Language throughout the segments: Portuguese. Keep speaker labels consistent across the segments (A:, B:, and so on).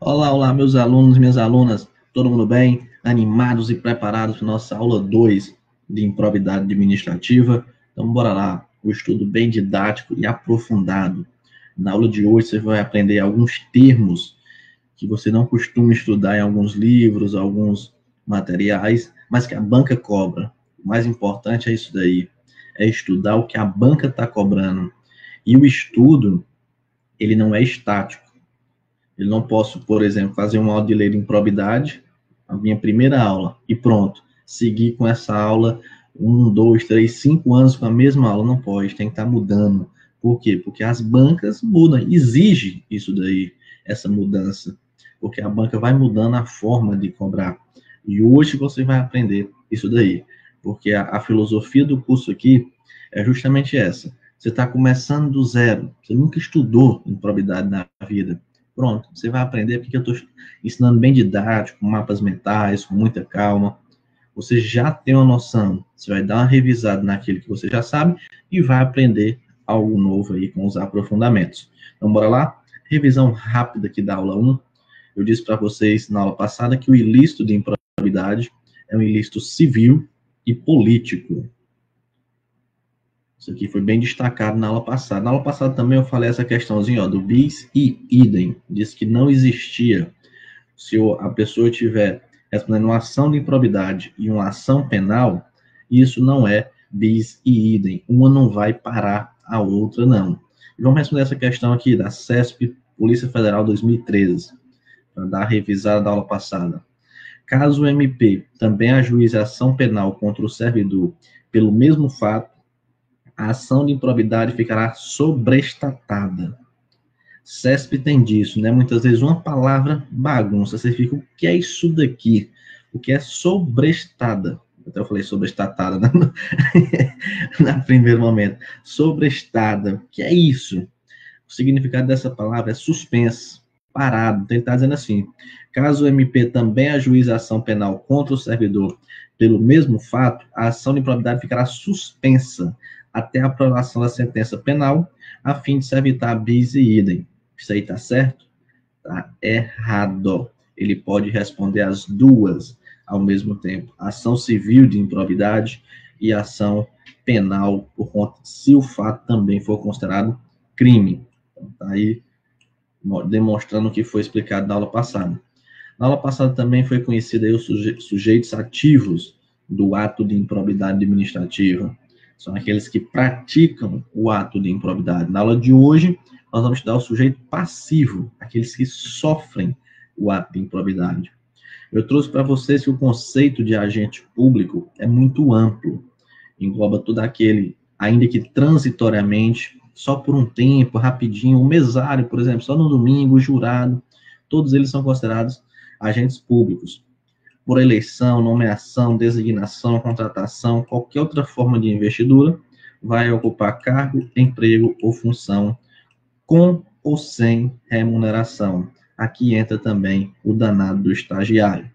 A: Olá, olá, meus alunos, minhas alunas, todo mundo bem? Animados e preparados para nossa aula 2 de improbidade administrativa? Então, bora lá, o estudo bem didático e aprofundado. Na aula de hoje, você vai aprender alguns termos que você não costuma estudar em alguns livros, alguns materiais, mas que a banca cobra. O mais importante é isso daí, é estudar o que a banca está cobrando. E o estudo, ele não é estático. Eu não posso, por exemplo, fazer uma aula de lei de improbidade, a minha primeira aula, e pronto, seguir com essa aula 1, 2, 3, 5 anos com a mesma aula. Não pode, tem que estar mudando. Por quê? Porque as bancas mudam, exige isso daí, essa mudança. Porque a banca vai mudando a forma de cobrar. E hoje você vai aprender isso daí. Porque a filosofia do curso aqui é justamente essa. Você está começando do zero, você nunca estudou improbidade na vida. Pronto, você vai aprender porque eu estou ensinando bem didático, com mapas mentais, com muita calma. Você já tem uma noção, você vai dar uma revisada naquilo que você já sabe e vai aprender algo novo aí com os aprofundamentos. Então, bora lá? Revisão rápida aqui da aula 1. Eu disse para vocês na aula passada que o ilícito de improbidade é um ilícito civil e político. Isso aqui foi bem destacado na aula passada. Na aula passada também eu falei essa questãozinha, ó, do bis e idem. Disse que não existia. Se a pessoa estiver respondendo uma ação de improbidade e uma ação penal, isso não é bis e idem. Uma não vai parar a outra, não. E vamos responder essa questão aqui da CESP, Polícia Federal 2013, para dar a revisada da aula passada. Caso o MP também ajuize a ação penal contra o servidor pelo mesmo fato, a ação de improbidade ficará sobrestatada. CESP tem disso, né? Muitas vezes uma palavra bagunça. Você fica, o que é isso daqui? O que é sobrestada? Até eu falei sobrestatada no primeiro momento. Sobrestada. O que é isso? O significado dessa palavra é suspensa, parado. Então ele está dizendo assim: caso o MP também ajuize a ação penal contra o servidor pelo mesmo fato, a ação de improbidade ficará suspensa até a aprovação da sentença penal, a fim de se evitar bis e idem. Isso aí está certo? Está errado. Ele pode responder as duas ao mesmo tempo: ação civil de improbidade e ação penal, por conta, se o fato também for considerado crime. Está aí demonstrando o que foi explicado na aula passada. Na aula passada também foi conhecido aí os sujeitos ativos do ato de improbidade administrativa. São aqueles que praticam o ato de improbidade. Na aula de hoje, nós vamos estudar o sujeito passivo, aqueles que sofrem o ato de improbidade. Eu trouxe para vocês que o conceito de agente público é muito amplo. Engloba todo aquele, ainda que transitoriamente, só por um tempo, rapidinho, o mesário, por exemplo, só no domingo, o jurado, todos eles são considerados agentes públicos. Por eleição, nomeação, designação, contratação, qualquer outra forma de investidura, vai ocupar cargo, emprego ou função, com ou sem remuneração. Aqui entra também o danado do estagiário.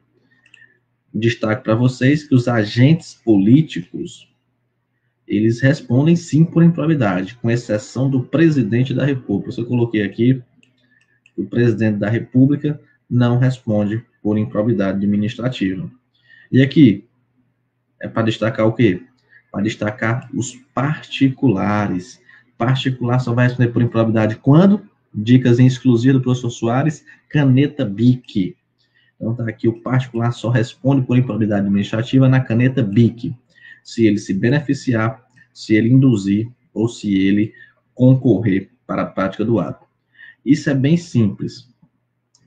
A: Destaque para vocês que os agentes políticos, eles respondem sim por improbidade, com exceção do presidente da República. Eu coloquei aqui, o presidente da República não responde por improbidade administrativa. E aqui, é para destacar o quê? Para destacar os particulares. Particular só vai responder por improbidade quando? Dicas em exclusiva do professor Soares, caneta BIC. Então tá aqui, o particular só responde por improbidade administrativa na caneta BIC. Se ele se beneficiar, se ele induzir ou se ele concorrer para a prática do ato. Isso é bem simples.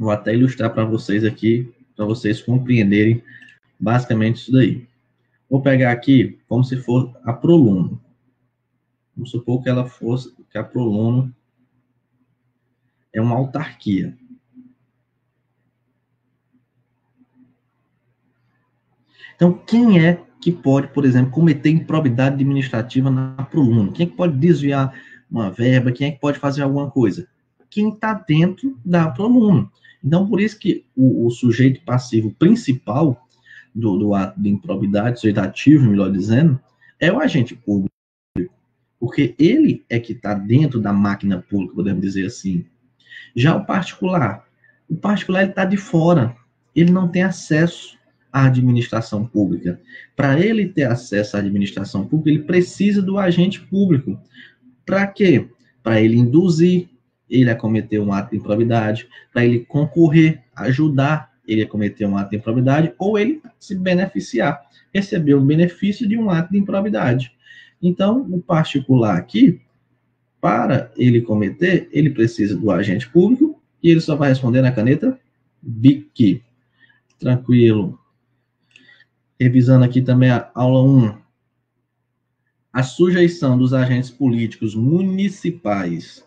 A: Vou até ilustrar para vocês aqui, para vocês compreenderem basicamente isso daí. Vou pegar aqui como se for a Proluno. Vamos supor que ela fosse, que a Proluno é uma autarquia. Então, quem é que pode, por exemplo, cometer improbidade administrativa na Proluno? Quem é que pode desviar uma verba? Quem é que pode fazer alguma coisa? Quem está dentro da Proluno. Então, por isso que o sujeito passivo principal do ato de improbidade, sujeito ativo, melhor dizendo, é o agente público. Porque ele é que está dentro da máquina pública, podemos dizer assim. Já o particular, O particular está de fora, ele não tem acesso à administração pública. Para ele ter acesso à administração pública, ele precisa do agente público. Para quê? Para ele induzir ele a cometer um ato de improbidade, para ele concorrer, ajudar ele a cometer um ato de improbidade, ou ele se beneficiar, receber o benefício de um ato de improbidade. Então, o particular aqui, para ele cometer, ele precisa do agente público e ele só vai responder na caneta BIC. Tranquilo. Revisando aqui também a aula 1. A sujeição dos agentes políticos municipais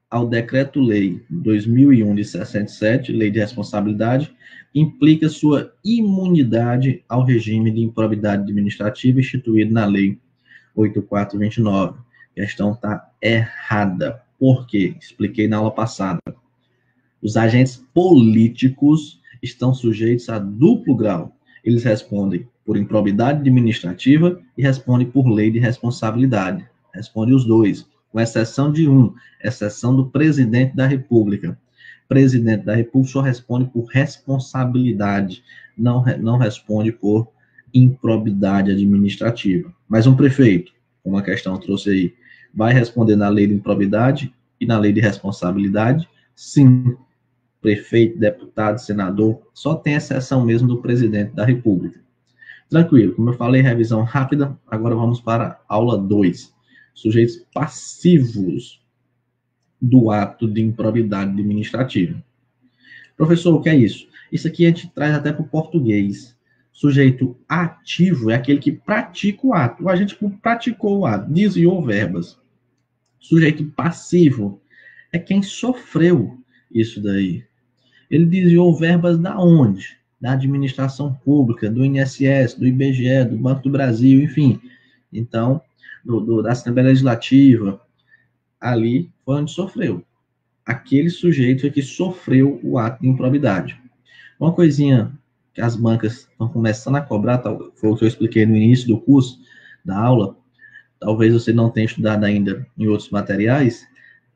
A: ao Decreto-Lei 2001 de 67, Lei de Responsabilidade, implica sua imunidade ao regime de improbidade administrativa instituído na Lei 8429. A questão está errada. Por quê? Expliquei na aula passada. Os agentes políticos estão sujeitos a duplo grau. Eles respondem por improbidade administrativa e respondem por lei de responsabilidade. Respondem os dois, com exceção de um, exceção do presidente da República. O presidente da República só responde por responsabilidade, não responde por improbidade administrativa. Mas um prefeito, como a questão trouxe aí, vai responder na lei de improbidade e na lei de responsabilidade? Sim. Prefeito, deputado, senador, só tem exceção mesmo do presidente da República. Tranquilo, como eu falei, revisão rápida, agora vamos para a aula 2. Sujeitos passivos do ato de improbidade administrativa. Professor, o que é isso? Isso aqui a gente traz até para o português. Sujeito ativo é aquele que pratica o ato. O agente praticou o ato, desviou verbas. Sujeito passivo é quem sofreu isso daí. Ele desviou verbas da onde? Da administração pública, do INSS, do IBGE, do Banco do Brasil, enfim. Então, da Assembleia Legislativa, ali foi onde sofreu. Aquele sujeito é que sofreu o ato de improbidade. Uma coisinha que as bancas estão começando a cobrar, foi o que eu expliquei no início do curso, da aula, talvez você não tenha estudado ainda em outros materiais,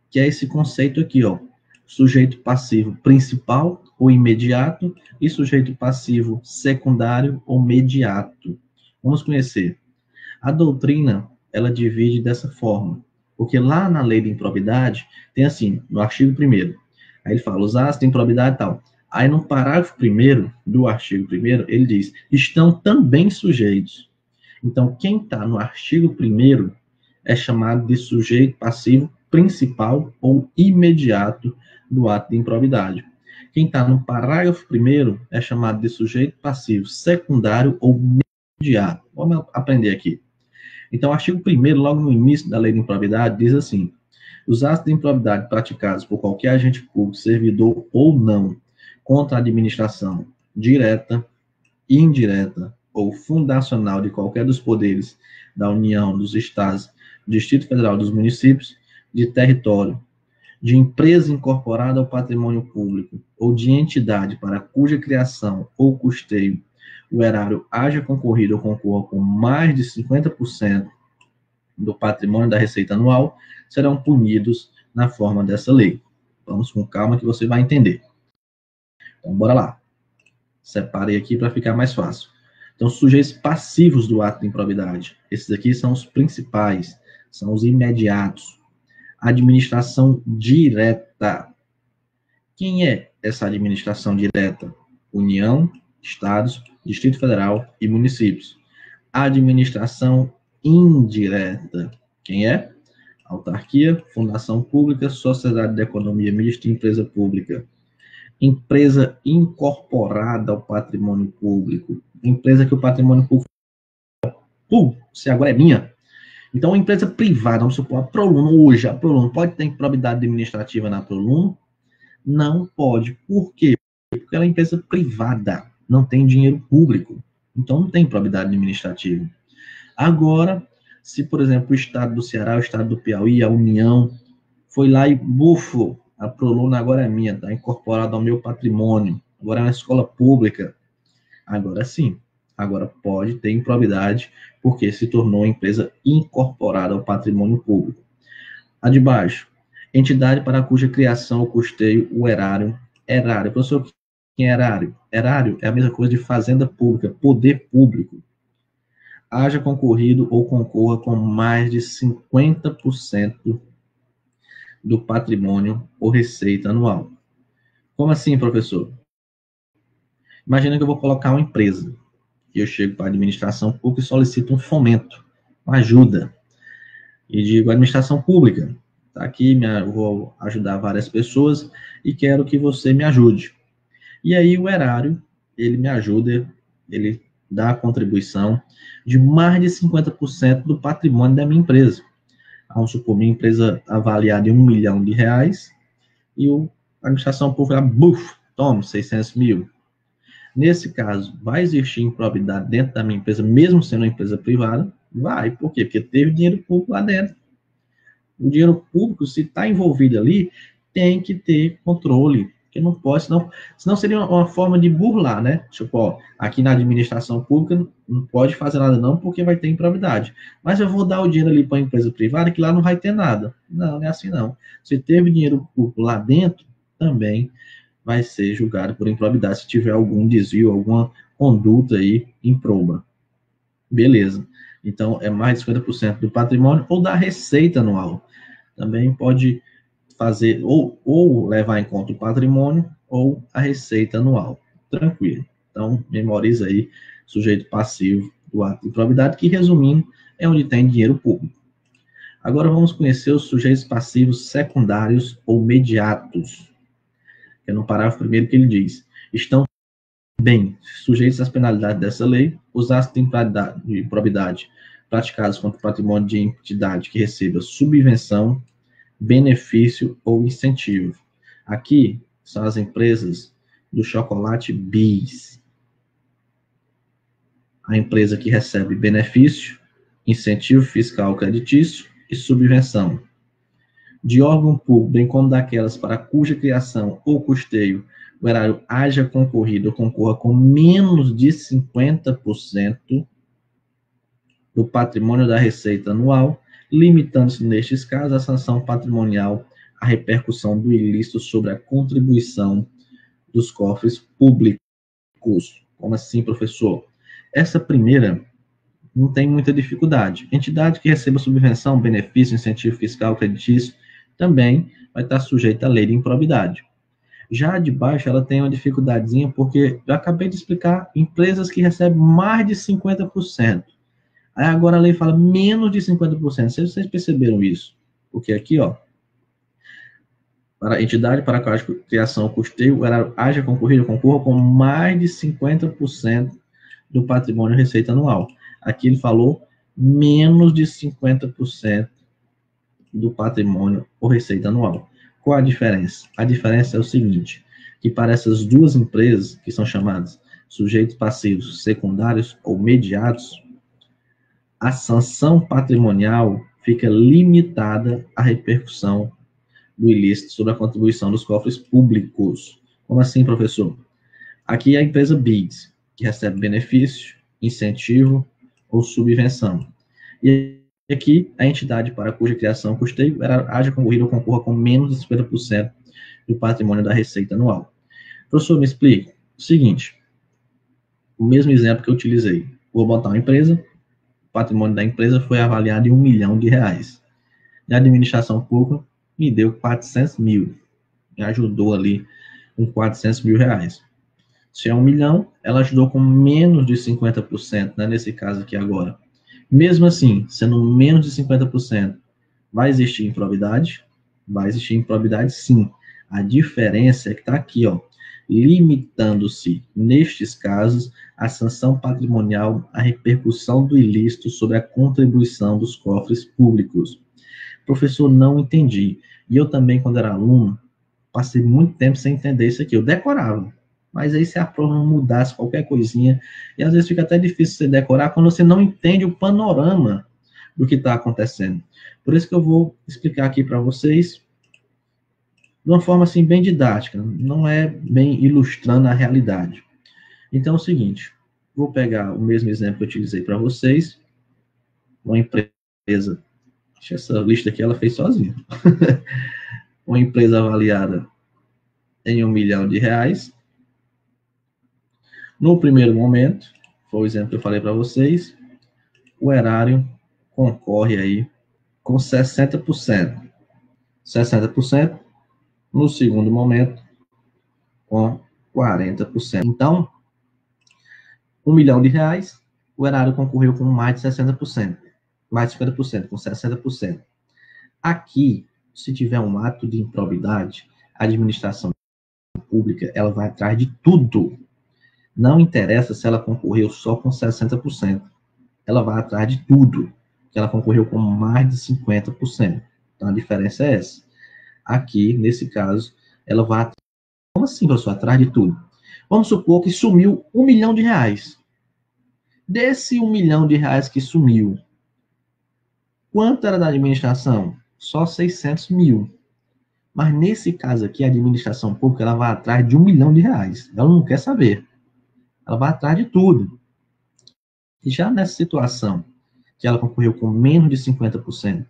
A: que é esse conceito aqui, ó. Sujeito passivo principal ou imediato e sujeito passivo secundário ou mediato. Vamos conhecer. A doutrina, ela divide dessa forma, porque lá na lei de improbidade, tem assim, no artigo 1º, aí ele fala, os atos de improbidade e tal. Aí no parágrafo 1º do artigo 1º, ele diz, estão também sujeitos. Então, quem está no artigo 1º é chamado de sujeito passivo principal ou imediato do ato de improbidade. Quem está no parágrafo 1º é chamado de sujeito passivo secundário ou imediato. Vamos aprender aqui. Então, o artigo 1º, logo no início da lei de improbidade, diz assim, os atos de improbidade praticados por qualquer agente público, servidor ou não, contra a administração direta, indireta ou fundacional de qualquer dos poderes da União, dos Estados, do Distrito Federal, dos municípios, de território, de empresa incorporada ao patrimônio público ou de entidade para cuja criação ou custeio o erário haja concorrido ou concorra com mais de 50% do patrimônio da receita anual, serão punidos na forma dessa lei. Vamos com calma que você vai entender. Então, bora lá. Separei aqui para ficar mais fácil. Então, sujeitos passivos do ato de improbidade. Esses aqui são os principais, são os imediatos. Administração direta. Quem é essa administração direta? União, Estados, Distrito Federal e municípios. Administração indireta. Quem é? Autarquia, fundação pública, sociedade de economia mista e empresa pública. Empresa incorporada ao patrimônio público. Empresa que o patrimônio público... se agora é minha. Então, uma empresa privada, vamos supor, a Proluno, hoje, a Proluno pode ter improbidade administrativa na Proluno? Não pode. Por quê? Porque ela é empresa privada, não tem dinheiro público. Então, não tem improbidade administrativa. Agora, se, por exemplo, o Estado do Ceará, o Estado do Piauí, a União, foi lá e, bufo, a Proluno agora é minha, está incorporada ao meu patrimônio, agora é uma escola pública. Agora sim, agora pode ter improbidade, porque se tornou uma empresa incorporada ao patrimônio público. A de baixo, entidade para cuja criação ou custeio o erário Erário. Professor, quem é erário? Erário é a mesma coisa de fazenda pública, poder público. Haja concorrido ou concorra com mais de 50% do patrimônio ou receita anual. Como assim, professor? Imagina que eu vou colocar uma empresa. E eu chego para a administração pública e solicito um fomento, uma ajuda. E digo, administração pública, tá aqui, eu vou ajudar várias pessoas e quero que você me ajude. E aí o erário, ele me ajuda, ele dá a contribuição de mais de 50% do patrimônio da minha empresa. Vamos supor, minha empresa avaliada em R$1 milhão e a administração pública, buf, toma, 600 mil. Nesse caso, vai existir improbidade dentro da minha empresa, mesmo sendo uma empresa privada? Vai. Por quê? Porque teve dinheiro público lá dentro. O dinheiro público, se está envolvido ali, tem que ter controle. Porque não pode, senão seria uma forma de burlar, né? Tipo, ó, aqui na administração pública não pode fazer nada não, porque vai ter improbidade. Mas eu vou dar o dinheiro ali para a empresa privada, que lá não vai ter nada. Não, não é assim não. Se teve dinheiro público lá dentro, também vai ser julgado por improbidade se tiver algum desvio, alguma conduta aí improba. Beleza. Então, é mais de 50% do patrimônio ou da receita anual. Também pode fazer ou levar em conta o patrimônio ou a receita anual. Tranquilo. Então, memoriza aí sujeito passivo do ato de improbidade, que, resumindo, é onde tem dinheiro público. Agora vamos conhecer os sujeitos passivos secundários ou mediatos. Que é no parágrafo primeiro que ele diz: estão bem sujeitos às penalidades dessa lei os atos de improbidade praticados contra o patrimônio de entidade que receba subvenção, benefício ou incentivo. Aqui são as empresas do chocolate Bis. A empresa que recebe benefício, incentivo fiscal creditício e subvenção. De órgão público, bem como daquelas para cuja criação ou custeio o erário haja concorrido ou concorra com menos de 50% do patrimônio da receita anual, limitando-se, nestes casos, a sanção patrimonial à repercussão do ilícito sobre a contribuição dos cofres públicos. Como assim, professor? Essa primeira não tem muita dificuldade. Entidade que receba subvenção, benefício, incentivo fiscal, creditício, também vai estar sujeita à lei de improbidade. Já a de baixo, ela tem uma dificuldadezinha, porque eu acabei de explicar empresas que recebem mais de 50%. Aí agora a lei fala menos de 50%. Vocês perceberam isso? Porque aqui, ó, para a entidade para a criação ou custeio, ela haja concorrido, concorra com mais de 50% do patrimônio receita anual. Aqui ele falou menos de 50% do patrimônio ou receita anual. Qual a diferença? A diferença é o seguinte, que para essas duas empresas, que são chamadas sujeitos passivos secundários ou mediatos, a sanção patrimonial fica limitada à repercussão do ilícito sobre a contribuição dos cofres públicos. Como assim, professor? Aqui é a empresa BIDS, que recebe benefício, incentivo ou subvenção. E aqui, a entidade para cuja criação custeio haja concorrido ou concorra com menos de 50% do patrimônio da receita anual. Professor, me explique. O seguinte, o mesmo exemplo que eu utilizei. Vou botar uma empresa, o patrimônio da empresa foi avaliado em R$1 milhão. E a administração pública me deu 400 mil. Me ajudou ali com 400 mil reais. Se é 1 milhão, ela ajudou com menos de 50%, né, nesse caso aqui agora. Mesmo assim, sendo menos de 50%, vai existir improbidade? Vai existir improbidade, sim. A diferença é que está aqui, ó, limitando-se, nestes casos, a sanção patrimonial à repercussão do ilícito sobre a contribuição dos cofres públicos. Professor, não entendi. E eu também, quando era aluno, passei muito tempo sem entender isso aqui. Eu decorava. Mas aí se a prova mudasse qualquer coisinha, e às vezes fica até difícil você decorar quando você não entende o panorama do que está acontecendo. Por isso que eu vou explicar aqui para vocês de uma forma assim bem didática, não é bem ilustrando a realidade. Então é o seguinte, vou pegar o mesmo exemplo que eu utilizei para vocês, uma empresa, essa lista aqui ela fez sozinha, uma empresa avaliada em R$1 milhão. No primeiro momento, foi o exemplo que eu falei para vocês, o erário concorre aí com 60%. 60%. No segundo momento, com 40%. Então, R$1 milhão, o erário concorreu com mais de 60%. Mais de 50%, com 60%. Aqui, se tiver um ato de improbidade, a administração pública, ela vai atrás de tudo. Não interessa se ela concorreu só com 60%. Ela vai atrás de tudo. Ela concorreu com mais de 50%. Então, a diferença é essa. Aqui, nesse caso, ela vai atrás. Como assim, professor? Atrás de tudo. Vamos supor que sumiu R$1 milhão. Desse R$1 milhão que sumiu, quanto era da administração? Só 600 mil. Mas nesse caso aqui, a administração pública, ela vai atrás de R$1 milhão. Ela não quer saber. Ela vai atrás de tudo. E já nessa situação, que ela concorreu com menos de 50%,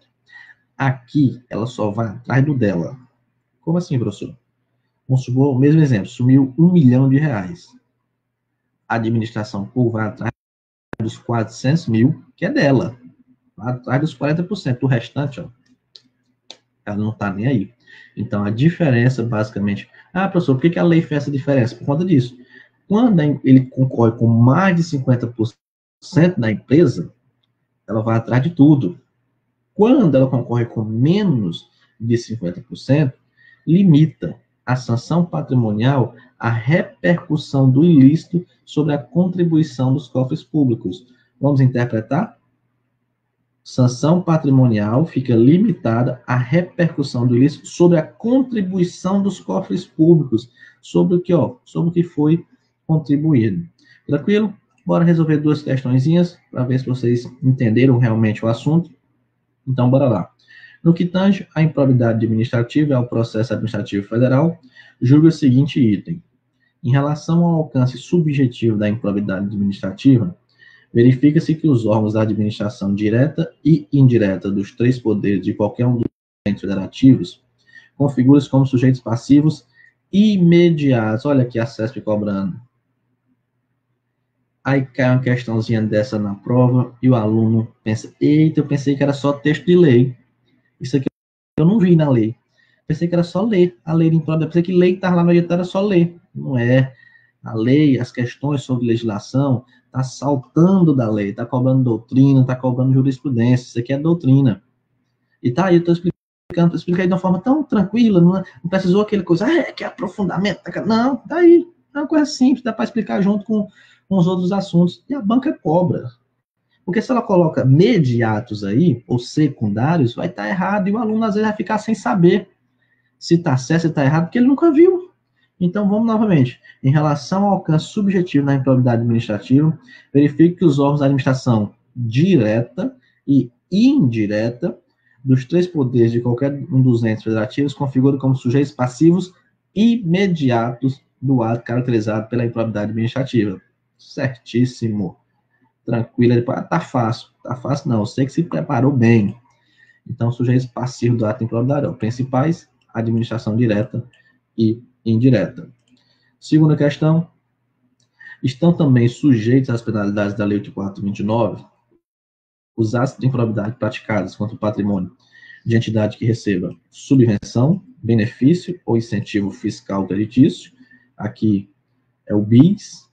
A: aqui ela só vai atrás do dela. Como assim, professor? Vamos supor, o mesmo exemplo, sumiu R$1 milhão. A administração pública vai atrás dos 400 mil, que é dela. Vai atrás dos 40%. O restante, ó, ela não está nem aí. Então, a diferença, basicamente... Ah, professor, por que a lei fez essa diferença? Por conta disso. Quando ele concorre com mais de 50% da empresa, ela vai atrás de tudo. Quando ela concorre com menos de 50%, limita a sanção patrimonial à repercussão do ilícito sobre a contribuição dos cofres públicos. Vamos interpretar? Sanção patrimonial fica limitada à repercussão do ilícito sobre a contribuição dos cofres públicos, sobre o que, sobre o que foi contribuído. Tranquilo? Bora resolver duas questõezinhas para ver se vocês entenderam realmente o assunto. Então, bora lá. No que tange à improbidade administrativa e ao processo administrativo federal, julga o seguinte item. Em relação ao alcance subjetivo da improbidade administrativa, verifica-se que os órgãos da administração direta e indireta dos três poderes de qualquer um dos entes federativos configuram-se como sujeitos passivos imediatos. Olha aqui a CESP cobrando. Aí cai uma questãozinha dessa na prova e o aluno pensa, eita, eu pensei que era só texto de lei. Isso aqui eu não vi na lei. Pensei que era só ler a lei de improbidade. Pensei que lei que estava lá no edital era só ler. Não é. A lei, as questões sobre legislação, está saltando da lei, está cobrando doutrina, está cobrando jurisprudência. Isso aqui é doutrina. E tá aí, eu estou explicando, expliquei de uma forma tão tranquila, não precisou aquele coisa, que é aprofundamento. Não, tá aí. É uma coisa simples, dá para explicar junto com os outros assuntos. E a banca cobra. Porque se ela coloca mediatos aí, ou secundários, vai estar errado, e o aluno às vezes vai ficar sem saber se está certo, se está errado, porque ele nunca viu. Então, vamos novamente. Em relação ao alcance subjetivo da improbidade administrativa, verifique que os órgãos da administração direta e indireta dos três poderes de qualquer um dos entes federativos configuram como sujeitos passivos imediatos do ato caracterizado pela improbidade administrativa. Certíssimo. Tranquilo. Tá fácil. Tá fácil não. Eu sei que se preparou bem. Então, sujeitos passivos do ato de improbidade, principais, administração direta e indireta. Segunda questão, estão também sujeitos às penalidades da Lei 8429 os atos de improbidade praticados contra o patrimônio de entidade que receba subvenção, benefício ou incentivo fiscal creditício, aqui é o BIS,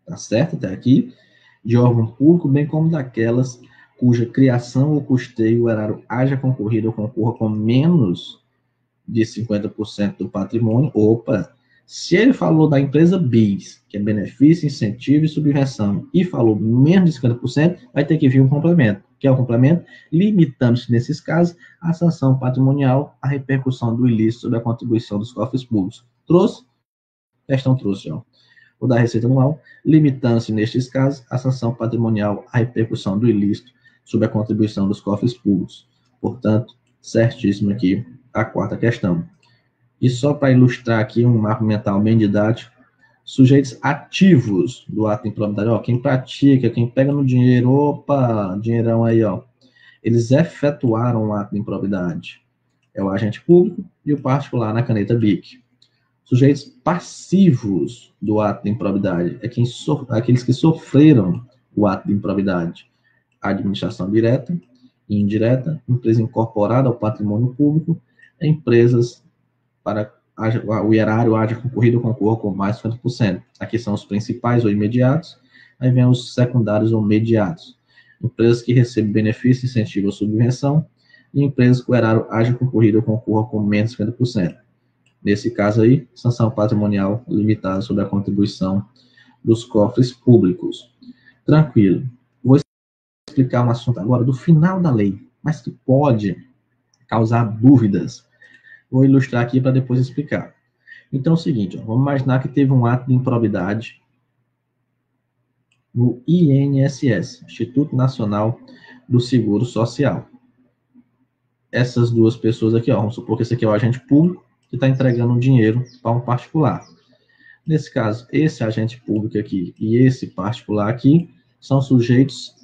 A: tá certo até aqui, de órgão público, bem como daquelas cuja criação ou custeio o erário haja concorrido ou concorra com menos de 50% do patrimônio. Opa, se ele falou da empresa BIS, que é benefício, incentivo e subvenção, e falou menos de 50%, vai ter que vir um complemento. Que é o complemento? Limitando-se, nesses casos, a sanção patrimonial, a repercussão do ilícito sobre a contribuição dos cofres públicos. Trouxe? Questão trouxe, ó. O da Receita Anual, limitando-se, nestes casos, a sanção patrimonial, a repercussão do ilícito sobre a contribuição dos cofres públicos. Portanto, certíssimo aqui a quarta questão. E só para ilustrar aqui um mapa mental bem didático, sujeitos ativos do ato de improbidade, ó, quem pratica, quem pega no dinheiro, opa, dinheirão aí, ó, eles efetuaram o ato de improbidade. É o agente público, e o particular na caneta BIC. Sujeitos passivos do ato de improbidade é aqueles que sofreram o ato de improbidade. A administração direta e indireta, empresa incorporada ao patrimônio público, empresas para o erário haja concorrido ou concorra com mais de 50%. Aqui são os principais ou imediatos, aí vem os secundários ou mediatos. Empresas que recebem benefício, incentivo ou subvenção, e empresas que o erário haja concorrido ou concorra com menos de 50%. Nesse caso aí, sanção patrimonial limitada sobre a contribuição dos cofres públicos. Tranquilo. Vou explicar um assunto agora do final da lei, mas que pode causar dúvidas. Vou ilustrar aqui para depois explicar. Então é o seguinte, ó, vamos imaginar que teve um ato de improbidade no INSS, Instituto Nacional do Seguro Social. Essas duas pessoas aqui, ó, vamos supor que esse aqui é o agente público que está entregando um dinheiro para um particular. Nesse caso, esse agente público aqui e esse particular aqui são sujeitos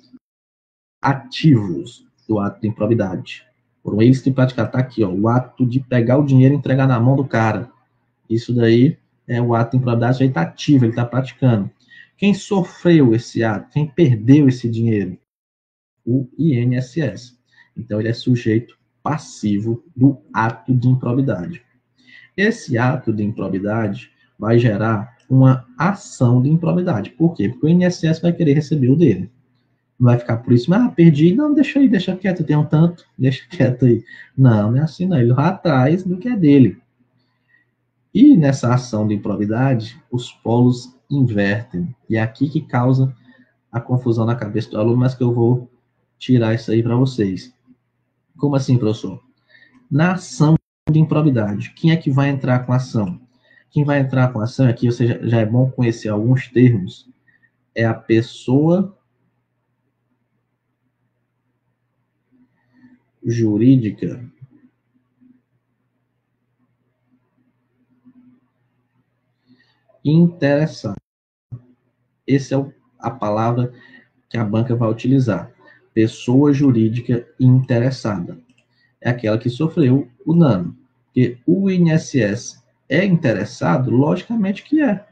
A: ativos do ato de improbidade. Foram eles que praticaram, tá aqui, ó, o ato de pegar o dinheiro e entregar na mão do cara. Isso daí é o ato de improbidade, já está ativo, ele está praticando. Quem sofreu esse ato? Quem perdeu esse dinheiro? O INSS. Então, ele é sujeito passivo do ato de improbidade. Esse ato de improbidade vai gerar uma ação de improbidade. Por quê? Porque o INSS vai querer receber o dele. Não vai ficar por isso, mas perdi, não, deixa aí, deixa quieto, tem um tanto, deixa quieto aí. Não, não é assim não, ele vai atrás do que é dele. E nessa ação de improbidade, os polos invertem. E é aqui que causa a confusão na cabeça do aluno, mas que eu vou tirar isso aí para vocês. Como assim, professor? Na ação de improbidade, quem é que vai entrar com a ação? Quem vai entrar com a ação, aqui você já é bom conhecer alguns termos, é a pessoa jurídica interessada. Essa é a palavra que a banca vai utilizar. Pessoa jurídica interessada. É aquela que sofreu o dano. Porque o INSS é interessado? Logicamente que é.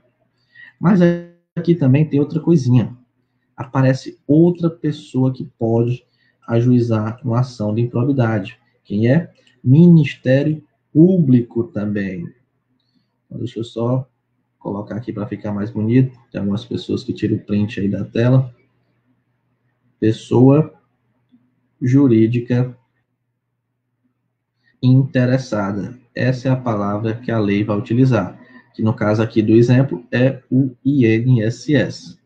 A: Mas aqui também tem outra coisinha. Aparece outra pessoa que pode ajuizar uma ação de improbidade. Quem é? Ministério Público também. Então, deixa eu só colocar aqui para ficar mais bonito. Tem algumas pessoas que tiram o print aí da tela. Pessoa jurídica interessada. Essa é a palavra que a lei vai utilizar. Que no caso aqui do exemplo é o INSS.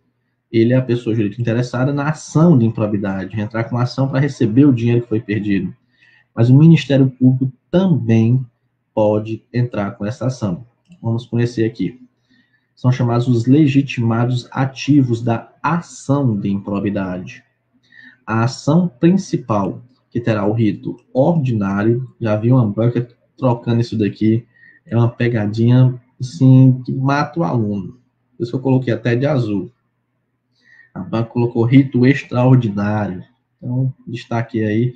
A: Ele é a pessoa jurídica interessada na ação de improbidade, entrar com ação para receber o dinheiro que foi perdido. Mas o Ministério Público também pode entrar com essa ação. Vamos conhecer aqui. São chamados os legitimados ativos da ação de improbidade. A ação principal, que terá o rito ordinário, já vi uma banca trocando isso daqui, é uma pegadinha, assim, que mata o aluno. Por isso que eu coloquei até de azul. A banca colocou rito extraordinário. Então, destaque aí.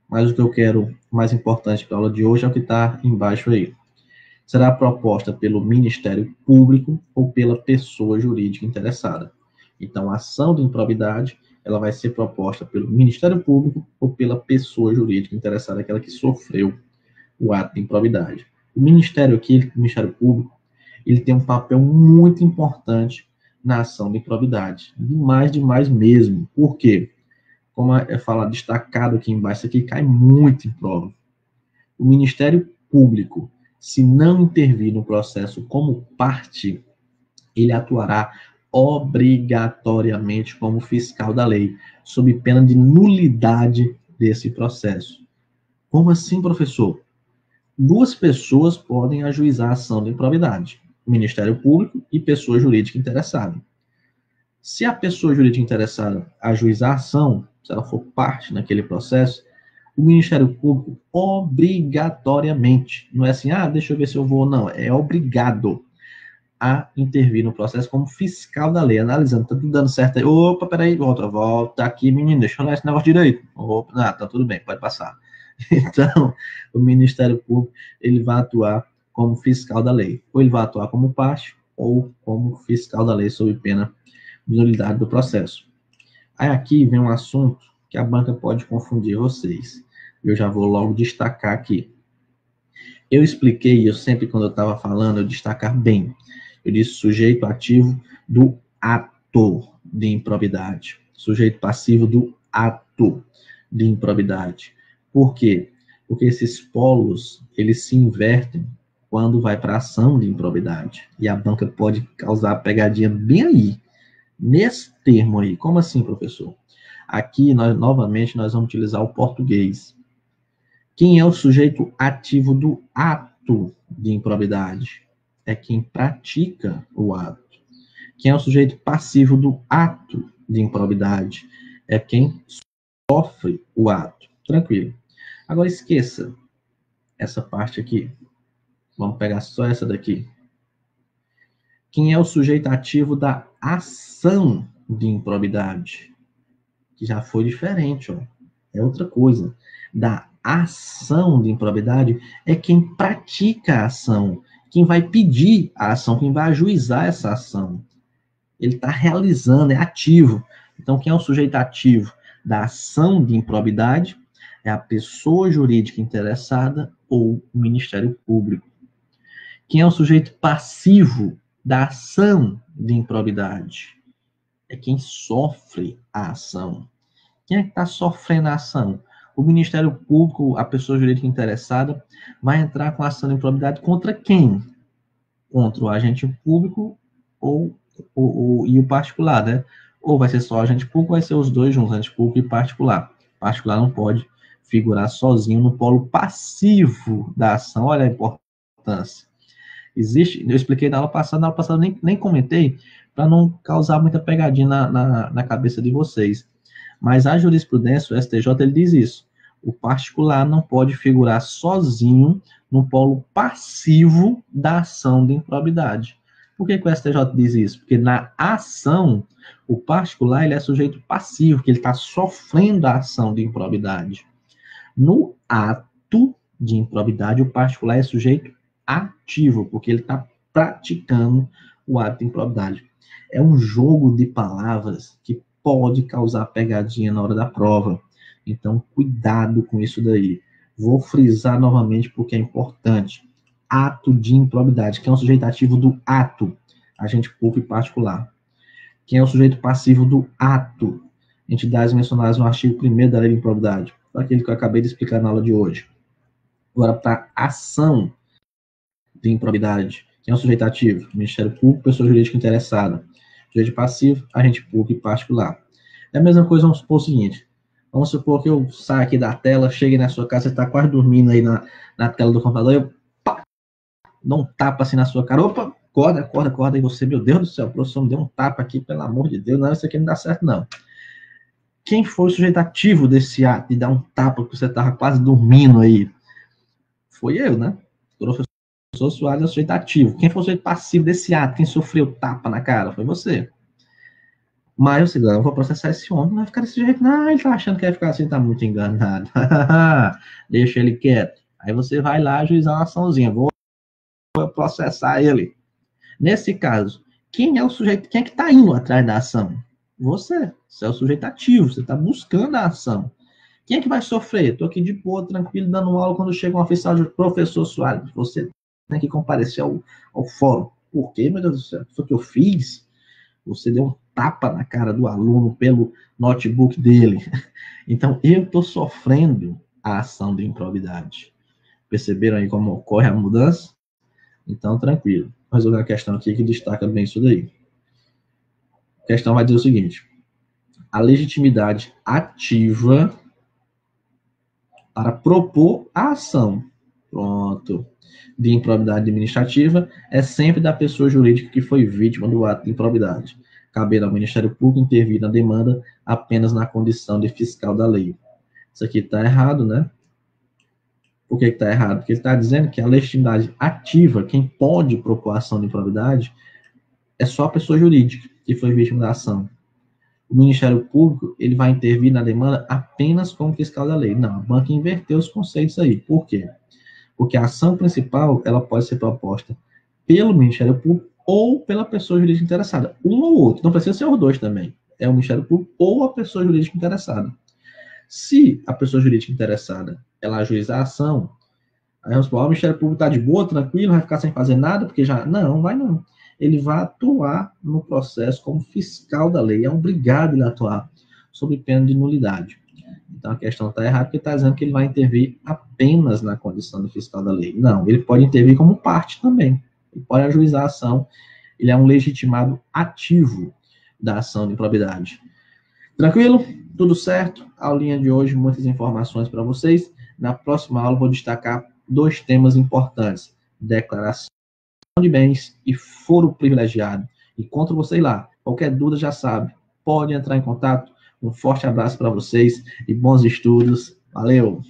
A: Mas o que eu quero, mais importante para a aula de hoje, é o que está embaixo aí. Será proposta pelo Ministério Público ou pela pessoa jurídica interessada. Então, a ação de improbidade, ela vai ser proposta pelo Ministério Público ou pela pessoa jurídica interessada, aquela que sofreu o ato de improbidade. O Ministério aqui, o Ministério Público, ele tem um papel muito importante na ação de improbidade. Demais mesmo. Por quê? Como é falado, destacado aqui embaixo, isso aqui cai muito em prova. O Ministério Público, se não intervir no processo como parte, ele atuará obrigatoriamente como fiscal da lei, sob pena de nulidade desse processo. Como assim, professor? Duas pessoas podem ajuizar a ação de improbidade, o Ministério Público e pessoa jurídica interessada. Se a pessoa jurídica interessada ajuizar a ação, se ela for parte naquele processo, o Ministério Público obrigatoriamente, não é assim, deixa eu ver se eu vou, não, é obrigado a intervir no processo como fiscal da lei, analisando, tá tudo dando certo aí, opa, peraí, volta aqui, menino, deixa eu olhar esse negócio direito, opa, tá tudo bem, pode passar. Então, o Ministério Público, ele vai atuar como fiscal da lei. Ou ele vai atuar como parte, ou como fiscal da lei, sob pena de nulidade do processo. Aí aqui vem um assunto que a banca pode confundir vocês. Eu já vou logo destacar aqui. Eu expliquei, eu sempre, quando eu estava falando, eu destacar bem. Eu disse sujeito ativo do ato de improbidade. Sujeito passivo do ato de improbidade. Por quê? Porque esses polos, eles se invertem quando vai para a ação de improbidade. E a banca pode causar a pegadinha bem aí, nesse termo aí. Como assim, professor? Aqui, novamente, nós vamos utilizar o português. Quem é o sujeito ativo do ato de improbidade? É quem pratica o ato. Quem é o sujeito passivo do ato de improbidade? É quem sofre o ato. Tranquilo. Agora esqueça essa parte aqui. Vamos pegar só essa daqui. Quem é o sujeito ativo da ação de improbidade? Que já foi diferente, ó. É outra coisa. Da ação de improbidade é quem pratica a ação, quem vai pedir a ação, quem vai ajuizar essa ação. Ele está realizando, é ativo. Então, quem é o sujeito ativo da ação de improbidade é a pessoa jurídica interessada ou o Ministério Público. Quem é o sujeito passivo da ação de improbidade? É quem sofre a ação. Quem é que está sofrendo a ação? O Ministério Público, a pessoa jurídica interessada, vai entrar com a ação de improbidade contra quem? Contra o agente público e o particular, né? Ou vai ser só o agente público, ou vai ser os dois juntos, agente público e particular. Particular não pode figurar sozinho no polo passivo da ação. Olha a importância. Existe, eu expliquei na aula passada nem comentei, para não causar muita pegadinha na cabeça de vocês. Mas a jurisprudência, o STJ, ele diz isso. O particular não pode figurar sozinho no polo passivo da ação de improbidade. Por que o STJ diz isso? Porque na ação, o particular ele é sujeito passivo, que ele está sofrendo a ação de improbidade. No ato de improbidade, o particular é sujeito ativo, porque ele está praticando o ato de improbidade. É um jogo de palavras que pode causar pegadinha na hora da prova. Então, cuidado com isso daí. Vou frisar novamente porque é importante. Ato de improbidade, que é um sujeito ativo do ato, agente público e particular. Quem é o sujeito passivo do ato? Entidades mencionadas no artigo 1º da Lei de Improbidade. Aquele que eu acabei de explicar na aula de hoje. Agora, para ação de improbidade, quem é o sujeito ativo? Ministério Público, pessoa jurídica interessada. Sujeito passivo, agente público e particular. É a mesma coisa, vamos supor o seguinte. Vamos supor que eu saio aqui da tela, chegue na sua casa, você está quase dormindo aí na tela do computador, eu pá, dou um tapa assim na sua cara. Opa, acorda, e você, meu Deus do céu, o professor me deu um tapa aqui, pelo amor de Deus, não, isso aqui não dá certo, não. Quem foi o sujeito ativo desse ato de dar um tapa que você estava quase dormindo aí? Foi eu, né? O professor Soares é o sujeito ativo. Quem foi o sujeito passivo desse ato? Quem sofreu tapa na cara? Foi você. Mas eu vou processar esse homem, não vai ficar desse jeito, não, ele tá achando que vai ficar assim, tá muito enganado. Deixa ele quieto. Aí você vai lá ajuizar uma açãozinha, vou processar ele. Nesse caso, quem é o sujeito, quem é que tá indo atrás da ação? Você é o sujeito ativo, você tá buscando a ação. Quem é que vai sofrer? Tô aqui de boa, tranquilo, dando aula, quando chega um oficial de professor Soares, você tem que comparecer ao fórum. Por quê, meu Deus do céu? Foi o que eu fiz? Você deu um tapa na cara do aluno pelo notebook dele. Então, eu estou sofrendo a ação de improbidade. Perceberam aí como ocorre a mudança? Então, tranquilo. Vou resolver a questão aqui que destaca bem isso daí. A questão vai dizer o seguinte. A legitimidade ativa para propor a ação, pronto, de improbidade administrativa é sempre da pessoa jurídica que foi vítima do ato de improbidade, cabendo ao Ministério Público intervir na demanda apenas na condição de fiscal da lei. Isso aqui está errado, né? Por que está errado? Porque ele está dizendo que a legitimidade ativa, quem pode propor a ação de improbidade, é só a pessoa jurídica que foi vítima da ação. o Ministério Público ele vai intervir na demanda apenas como fiscal da lei. Não, a banca inverteu os conceitos aí. Por quê? Porque a ação principal ela pode ser proposta pelo Ministério Público ou pela pessoa jurídica interessada. Um ou outro, não precisa ser os dois também. É o Ministério Público ou a pessoa jurídica interessada. Se a pessoa jurídica interessada ela ajuizar a ação, aí vamos falar, o Ministério Público está de boa, tranquilo, vai ficar sem fazer nada, porque já. Não, vai não. Ele vai atuar no processo como fiscal da lei, é obrigado a atuar sob pena de nulidade. Então a questão está errada, porque está dizendo que ele vai intervir apenas na condição de fiscal da lei. Não, ele pode intervir como parte também. Ele pode ajuizar a ação, ele é um legitimado ativo da ação de improbidade. Tranquilo? Tudo certo? A aulinha de hoje, muitas informações para vocês. Na próxima aula, vou destacar 2 temas importantes: declaração de bens e foro privilegiado. Encontro vocês lá. Qualquer dúvida já sabe, pode entrar em contato. Um forte abraço para vocês e bons estudos. Valeu!